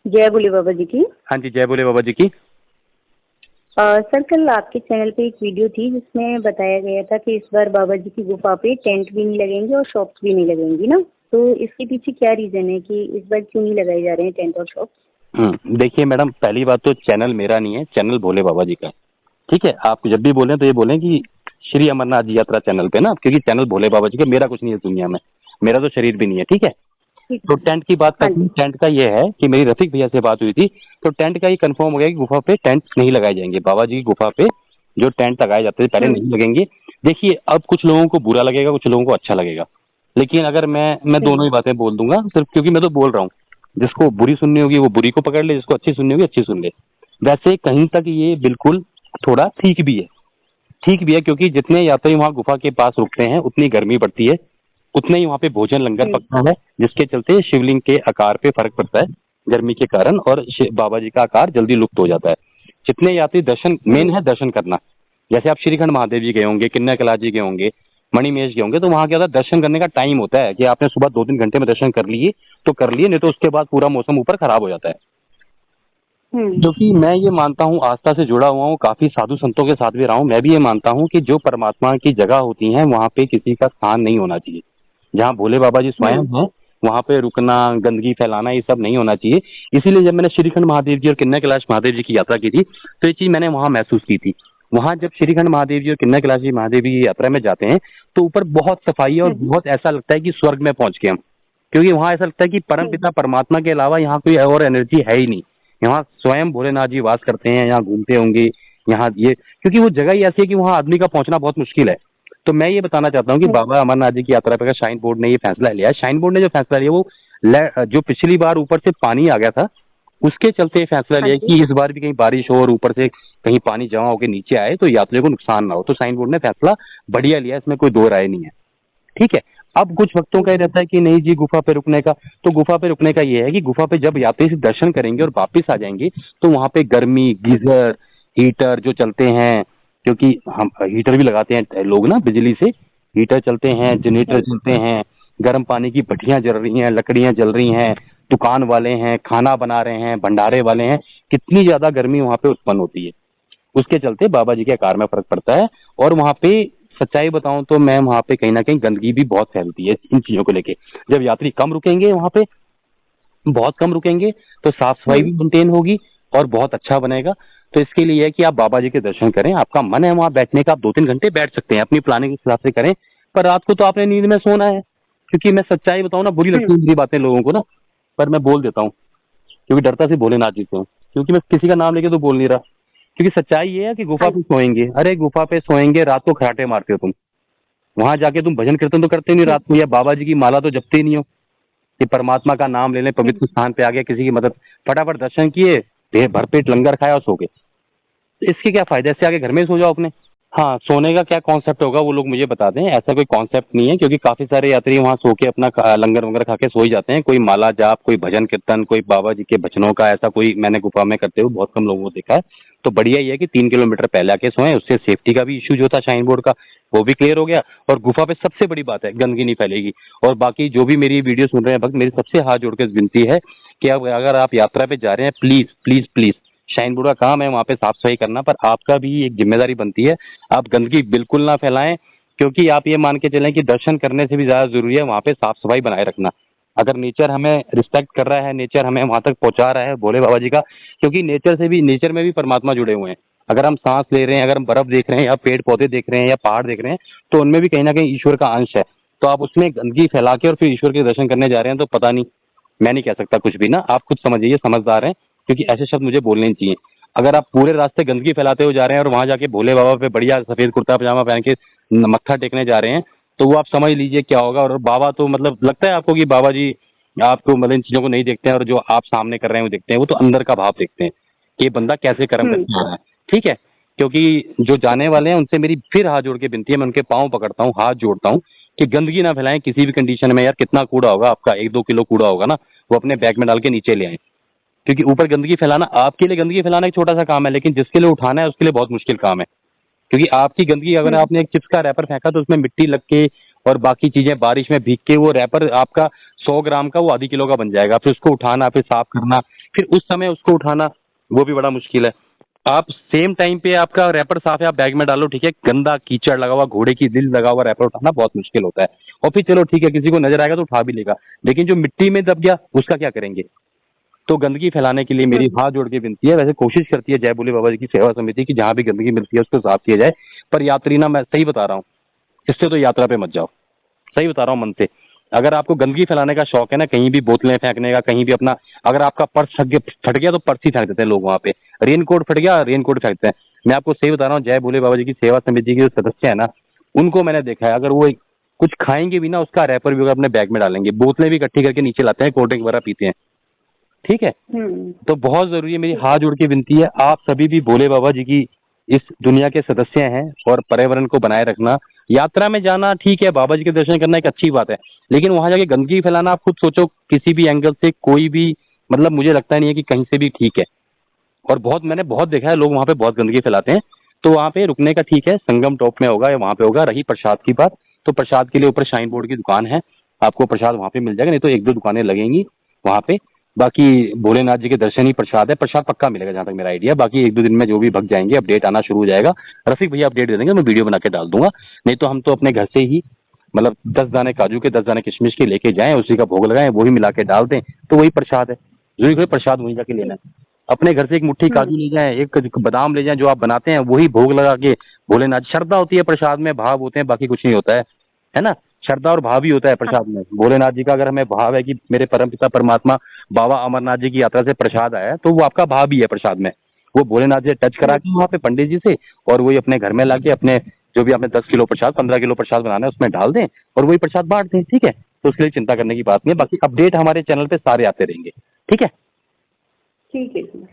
जय बोले बाबा जी की। हाँ जी, जय बोले बाबा जी की। सर, कल आपके चैनल पे एक वीडियो थी जिसमें बताया गया था कि इस बार बाबा जी की गुफा पे टेंट भी नहीं लगेंगे और शॉप्स भी नहीं लगेंगी ना। तो इसके पीछे क्या रीजन है कि इस बार क्यों नहीं लगाए जा रहे हैं टेंट और शॉप? देखिए मैडम, पहली बात तो चैनल मेरा नहीं है, चैनल भोले बाबा जी का है। ठीक है, आप जब भी बोलें तो ये बोलें कि श्री अमरनाथ जी यात्रा चैनल पे ना, क्योंकि चैनल भोले बाबा जी का, मेरा कुछ नहीं है दुनिया में, मेरा तो शरीर भी नहीं है। ठीक है, ठीक तो है। टेंट की बात हाँ करते हैं। जी। टेंट का ये है कि मेरी रफीक भैया से बात हुई थी, तो टेंट का ये कंफर्म हो गया कि गुफा पे टेंट नहीं लगाए जाएंगे। बाबा जी की गुफा पे जो टेंट लगाए जाते थे पहले, हम्म। नहीं लगेंगे। देखिए, अब कुछ लोगों को बुरा लगेगा, कुछ लोगों को अच्छा लगेगा, लेकिन अगर मैं दोनों हम्म। ही बातें बोल दूंगा सिर्फ क्योंकि मैं तो बोल रहा हूँ। जिसको बुरी सुननी होगी वो बुरी को पकड़ ले, जिसको अच्छी सुननी होगी अच्छी सुन ले। वैसे कहीं तक ये बिल्कुल थोड़ा ठीक भी है, ठीक भी है, क्योंकि जितने यात्री वहाँ गुफा के पास रुकते हैं उतनी गर्मी पड़ती है, उतने ही वहाँ पे भोजन लंगर हम्म। पकता है, जिसके चलते शिवलिंग के आकार पे फर्क पड़ता है गर्मी के कारण, और बाबा जी का आकार जल्दी लुप्त हो जाता है। जितने यात्री दर्शन, मेन हम्म। है दर्शन करना। जैसे आप श्रीखंड महादेव जी गए होंगे, किन्नर कैलाश जी गए होंगे, मणिमहेश गए होंगे, तो वहाँ क्या होता है, दर्शन करने का टाइम होता है कि आपने सुबह 2-3 घंटे में दर्शन कर लिए तो कर लिए, नहीं तो उसके बाद पूरा मौसम ऊपर खराब हो जाता है। हम्म। क्योंकि मैं ये मानता हूँ, आस्था से जुड़ा हुआ हूँ, काफी साधु संतों के साथ भी रहा हूँ, मैं भी ये मानता हूँ कि जो परमात्मा की जगह होती है वहाँ पे किसी का स्थान नहीं होना चाहिए। जहाँ भोले बाबा जी स्वयं हम्म। हैं वहाँ पे रुकना, गंदगी फैलाना, ये सब नहीं होना चाहिए। इसीलिए जब मैंने श्रीखंड महादेव जी और किन्नर कैलाश महादेव जी की यात्रा की थी, तो ये चीज मैंने वहाँ महसूस की थी। वहाँ जब श्रीखंड महादेव जी और किन्नर कैलाश जी महादेव जी की यात्रा में जाते हैं तो ऊपर बहुत सफाई है और हम्म। बहुत ऐसा लगता है कि स्वर्ग में पहुंच गए हम। क्योंकि वहाँ ऐसा लगता है कि परम हम्म। पिता परमात्मा के अलावा यहाँ कोई और एनर्जी है ही नहीं। यहाँ स्वयं भोलेनाथ जी वास करते हैं, यहाँ घूमते होंगे, यहाँ ये, क्योंकि वो जगह ही ऐसी है कि वहाँ आदमी का पहुंचना बहुत मुश्किल है। तो मैं ये बताना चाहता हूँ कि हम्म। बाबा अमरनाथ जी की यात्रा पर शाइन बोर्ड ने ये फैसला लिया है। शाइन बोर्ड ने जो फैसला लिया वो जो पिछली बार ऊपर से पानी आ गया था उसके चलते ये फैसला हाँ लिया जी। कि इस बार भी कहीं बारिश हो और ऊपर से कहीं पानी जमा होकर नीचे आए तो यात्रियों को नुकसान ना हो। तो साइन बोर्ड ने फैसला बढ़िया लिया, इसमें कोई दो राय नहीं है। ठीक है, अब कुछ भक्तों का ये हम्म। रहता है कि नहीं जी गुफा पे रुकने का, तो गुफा पे रुकने का ये है कि गुफा पे जब यात्री से दर्शन करेंगे और वापस आ जाएंगे तो वहाँ पे गर्मी, गीजर, हीटर जो चलते हैं, क्योंकि हम हीटर भी लगाते हैं लोग ना, बिजली से हीटर चलते हैं, जनरेटर हम्म। चलते हैं, गर्म पानी की भट्टियां जल रही हैं, लकड़ियां जल रही हैं, दुकान वाले हैं खाना बना रहे हैं, भंडारे वाले हैं, कितनी ज्यादा गर्मी वहाँ पे उत्पन्न होती है। उसके चलते बाबा जी के आकार में फर्क पड़ता है। और वहाँ पे सच्चाई बताऊं तो मैम, वहाँ पे कहीं ना कहीं गंदगी भी बहुत फैलती है इन चीजों को लेके। जब यात्री कम रुकेंगे वहाँ पे, बहुत कम रुकेंगे, तो साफ सफाई हम्म। भी मेंटेन होगी और बहुत अच्छा बनेगा। तो इसके लिए है कि आप बाबा जी के दर्शन करें, आपका मन है वहाँ बैठने का, आप 2-3 घंटे बैठ सकते हैं, अपनी प्लानिंग के हिसाब से करें। पर रात को तो आपने नींद में सोना है। क्योंकि मैं सच्चाई बताऊं ना, बुरी लगती हम्म। है मेरी बातें लोगों को ना, पर मैं बोल देता हूँ क्योंकि डरता से भोलेनाथ जी से हूँ। क्योंकि मैं किसी का नाम लेके तो बोल नहीं रहा, क्योंकि सच्चाई ये है कि गुफा हाँ पे जी। सोएंगे, अरे गुफा पे सोएंगे, रात को खराटे मारते हो तुम, वहां जाके तुम भजन कीर्तन तो करते नहीं हम्म। रात को, या बाबा जी की माला तो जपते ही नहीं हो कि परमात्मा का नाम ले लें, हम्म। पवित्र स्थान पे आ गया, किसी की मदद, फटाफट दर्शन किए, भरपेट लंगर खाया और सो गए। तो इसके क्या फायदा, इससे आगे घर में ही सो जाओ अपने। हाँ, सोने का क्या कॉन्सेप्ट होगा वो लोग मुझे बता दें, ऐसा कोई कॉन्सेप्ट नहीं है, क्योंकि काफी सारे यात्री वहाँ सो के अपना लंगर वंगर खा के सो ही जाते हैं। कोई माला जाप, कोई भजन कीर्तन, कोई बाबा जी के भजनों का ऐसा कोई मैंने गुफा में करते हुए बहुत कम लोगों को देखा है। तो बढ़िया ये है कि 3 किलोमीटर पहले आके सोएं, उससे सेफ्टी का भी इशू जो था शाइन बोर्ड का वो भी क्लियर हो गया। और गुफा पे सबसे बड़ी बात है, गंदगी नहीं फैलेगी। और बाकी जो भी मेरी वीडियो सुन रहे हैं भक्त, मेरी सबसे हाथ जोड़ के विनती है कि अब अगर आप यात्रा पे जा रहे हैं, please please please, shine board का काम है वहाँ पे साफ सफाई करना, पर आपका भी एक जिम्मेदारी बनती है, आप गंदगी बिल्कुल ना फैलाएं। क्योंकि आप ये मान के चलें कि दर्शन करने से भी ज्यादा जरूरी है वहाँ पे साफ सफाई बनाए रखना। अगर नेचर हमें रिस्पेक्ट कर रहा है, नेचर हमें वहां तक पहुंचा रहा है भोले बाबा जी का, क्योंकि नेचर में भी परमात्मा जुड़े हुए हैं। अगर हम सांस ले रहे हैं, अगर हम बर्फ देख रहे हैं या पेड़ पौधे देख रहे हैं या पहाड़ देख रहे हैं, तो उनमें भी कहीं ना कहीं ईश्वर का अंश है। तो आप उसमें गंदगी फैला के और फिर ईश्वर के दर्शन करने जा रहे हैं, तो पता नहीं, मैं नहीं कह सकता कुछ भी ना, आप खुद समझिए, समझदार हैं, क्योंकि ऐसे शब्द मुझे बोलने नहीं चाहिए। अगर आप पूरे रास्ते गंदगी फैलाते हुए जा रहे हैं और वहां जाके भोले बाबा पे बढ़िया सफेद कुर्ता पजामा पहन के मत्था टेकने जा रहे हैं, तो वो आप समझ लीजिए क्या होगा। और बाबा तो मतलब लगता है आपको कि बाबा जी आपको मतलब इन चीजों को नहीं देखते हैं, और जो आप सामने कर रहे हैं वो देखते हैं, वो तो अंदर का भाव देखते हैं कि ये बंदा कैसे कर्म हम्म। करके आ रहा है। ठीक है, क्योंकि जो जाने वाले हैं उनसे मेरी फिर हाथ जोड़ के विनती है, मैं उनके पाँव पकड़ता हूँ, हाथ जोड़ता हूँ कि गंदगी ना फैलाएं किसी भी कंडीशन में। यार कितना कूड़ा होगा आपका, 1-2 किलो कूड़ा होगा ना, वो अपने बैग में डाल के नीचे ले आए। क्योंकि ऊपर गंदगी फैलाना आपके लिए, गंदगी फैलाना एक छोटा सा काम है, लेकिन जिसके लिए उठाना है उसके लिए बहुत मुश्किल काम है। क्योंकि आपकी गंदगी, अगर हम्म। आपने एक चिप्स का रैपर फेंका तो उसमें मिट्टी लग के और बाकी चीजें बारिश में भीग के वो रैपर आपका 100 ग्राम का वो आधी किलो का बन जाएगा, फिर उसको उठाना, फिर साफ करना, फिर उस समय उसको उठाना, वो भी बड़ा मुश्किल है। आप सेम टाइम पे आपका रैपर साफ है, आप बैग में डालो, ठीक है, गंदा कीचड़ लगा हुआ, घोड़े की दिल लगा हुआ रैपर उठाना बहुत मुश्किल होता है। और फिर चलो ठीक है, किसी को नजर आएगा तो उठा भी लेगा, लेकिन जो मिट्टी में दब गया उसका क्या करेंगे? तो गंदगी फैलाने के लिए मेरी हाथ जोड़ के विनती है, वैसे कोशिश करती है जय भोले बाबा जी की सेवा समिति की जहाँ भी गंदगी मिलती है उसको साफ किया जाए, पर यात्री ना, मैं सही बता रहा हूँ, इससे तो यात्रा पे मत जाओ, सही बता रहा हूँ मन से। अगर आपको गंदगी फैलाने का शौक है ना, कहीं भी बोतलें फेंकने का, कहीं भी अपना, अगर आपका पर्स फट गया तो पर्स ही फेंक देते हैं लोग वहाँ पे, रेनकोट फट गया रेनकोट फेंकते हैं। मैं आपको सही बता रहा हूँ, जय भोले बाबा जी की सेवा समिति के जो सदस्य है ना, उनको मैंने देखा है, अगर वो कुछ खाएंगे भी ना, उसका रैपर भी अगर अपने बैग में डालेंगे, बोतलें भी इकट्ठी करके नीचे लाते हैं, कोल्ड ड्रिंक वगैरह पीते हैं, ठीक है। तो बहुत जरूरी है, मेरी हाथ जोड़ के विनती है, आप सभी भी भोले बाबा जी की इस दुनिया के सदस्य हैं, और पर्यावरण को बनाए रखना। यात्रा में जाना ठीक है, बाबा जी के दर्शन करना एक अच्छी बात है, लेकिन वहां जाके गंदगी फैलाना, आप खुद सोचो, किसी भी एंगल से कोई भी, मतलब मुझे लगता नहीं है कि कहीं से भी ठीक है। और बहुत, मैंने बहुत देखा है, लोग वहाँ पे बहुत गंदगी फैलाते हैं। तो वहाँ पे रुकने का ठीक है, संगम टॉप में होगा या वहाँ पे होगा। रही प्रसाद की बात, तो प्रसाद के लिए ऊपर शाइन बोर्ड की दुकान है, आपको प्रसाद वहाँ पे मिल जाएगा, नहीं तो एक दो दुकानें लगेंगी वहाँ पे। बाकी भोलेनाथ जी के दर्शन ही प्रसाद है, प्रसाद पक्का मिलेगा जहाँ तक मेरा आइडिया। बाकी एक दो दिन में जो भी भग जाएंगे, अपडेट आना शुरू हो जाएगा, रफीक भैया अपडेट दे देंगे, मैं वीडियो बना के डाल दूंगा। नहीं तो हम तो अपने घर से ही, मतलब 10 दाने काजू के, 10 दाने किशमिश के लेके जाएं, उसी का भोग लगाएं, वही मिला के डाल दें, तो वही प्रसाद है। जरूरी कोई प्रसाद वहीं जाके लेना है। अपने घर से एक मुट्ठी काजू ले जाएं, एक बादाम ले जाएं, जो आप बनाते हैं वही भोग लगा के भोलेनाथ, श्रद्धा होती है प्रसाद में, भाव होते हैं, बाकी कुछ नहीं होता है ना। श्रद्धा और भाव ही होता है प्रसाद में। भोलेनाथ जी का अगर हमें भाव है कि मेरे परमपिता परमात्मा बाबा अमरनाथ जी की यात्रा से प्रसाद आया है, तो वो आपका भाव भी है प्रसाद में। वो भोलेनाथ जी टच करा के वहाँ पे पंडित जी से, और वही अपने घर में लाके अपने, जो भी आपने 10 किलो प्रसाद, 15 किलो प्रसाद बनाना है, उसमें डाल दें और वही प्रसाद बांट दें, ठीक है। तो उसके लिए चिंता करने की बात नहीं है। बाकी अपडेट हमारे चैनल पे सारे आते रहेंगे, ठीक है। ठीक है जी।